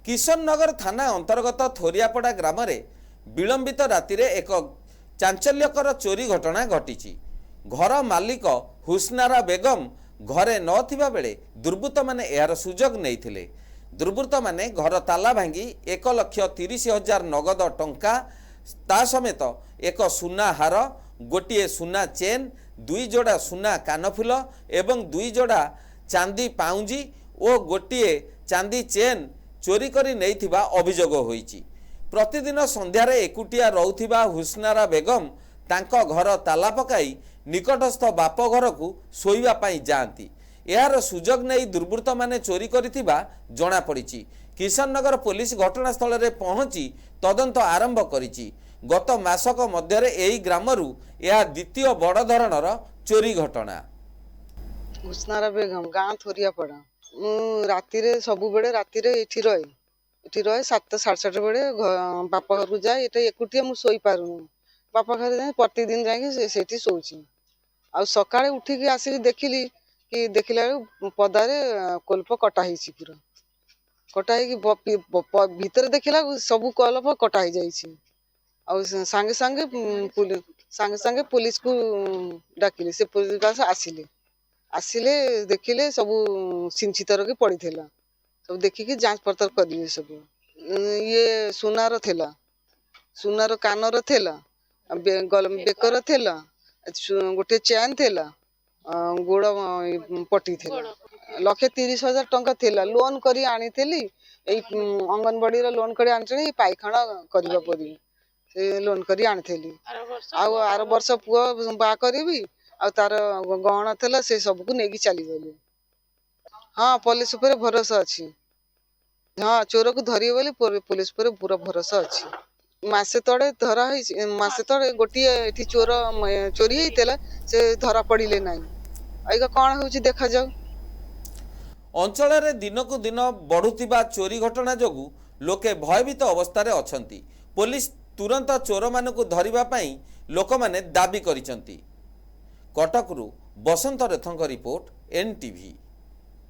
किशननगर थाना अंतर्गत थोरियापड़ा ग्राम विलंबित राति एक चांचल्यकर चोरी घटना घटी। घर मालिक हुस्नारा बेगम घरे नथिबा बेले दुर्बृत्त माने यार सुजोग नैथिले। दुर्बृत्त माने घर ताला भांगी 1,30,000 नगद टंका ता समेत एक सुना हार, गोटे सुना चेन, 2 जोड़ा सुना कानफुल एवं 2 जोड़ा चांदी पाउंजी और गोटे चांदी चेन चोरी करी नैथिबा अभियोग होईची। प्रतिदिन संध्यारे एकुटिया रहुथिबा हुस्नारा बेगम तांको घर ताला पकाई निकटस्थ बाप घर को शोइबा पाई जाती। यार सुजोग नहीं दुर्बृत्त माने चोरी करिथिबा जणा पड़िची। किशननगर पुलिस घटनास्थल में पहुंची तदंत आरंभ करिची। गत मासक मध्यरे एही ग्रामरू यह द्वितीय बड़ धरणर चोरी घटना। हुस्नारा बेगम गाँ थोरियापड़ा राति सबु बेले राति रहे 7 साढ़े 7 बेले बाप घर को जाए। ये एकुटिया मुझे शोई पारुनी बाप घर जाए प्रतिदिन जाकि शोची। आ सकाळे उठिकी आसिक देखिली कि देखला पदारे कोल्प कटा ही पूरा कटा ही भीतर देखला सबू कोल्प कटा ही जाइए। सांगे सांगे पुलिस को डाकिले से पुलिस आसिले देखिले सबू सिंचितर के पड़ी सब देखिकी जांच पड़ताल करिए। सब ये सुनार थिला, सुनार कानर थिला, बेकर थिला, गोटे चैन थिला, गोड़ पट्टी थिला। 1,30,000 टंका थिला। लोन करी आनी थेली अंगनवाड़ी लोन करी आनी पायखाना करबा पड़ी से लोन करी आनी थेली। आर वर्ष पुआ बा करी आ तार गहना थिला से सब को नेकी चली गली। हाँ पुलिस पर भरोसा अच्छी। हाँ चोर को धरिए बोली पुलिस पर पूरा भरोसा अच्छी। मासे तड़े धरा मासे तड़े गोटे चोर चोरी होता से धरा पड़े ना। आइका कौन हो देखा जाऊ। अंचल में दिनकू दिन बढ़ुतिबा चोरी घटना जोगु लोके भयभीत अवस्था अछंती। पुलिस तुरंत चोर मानकु धरिबा पई लोकमाने दाबी करिसंती। कटकरू बसंत रथंक रिपोर्ट, NTV।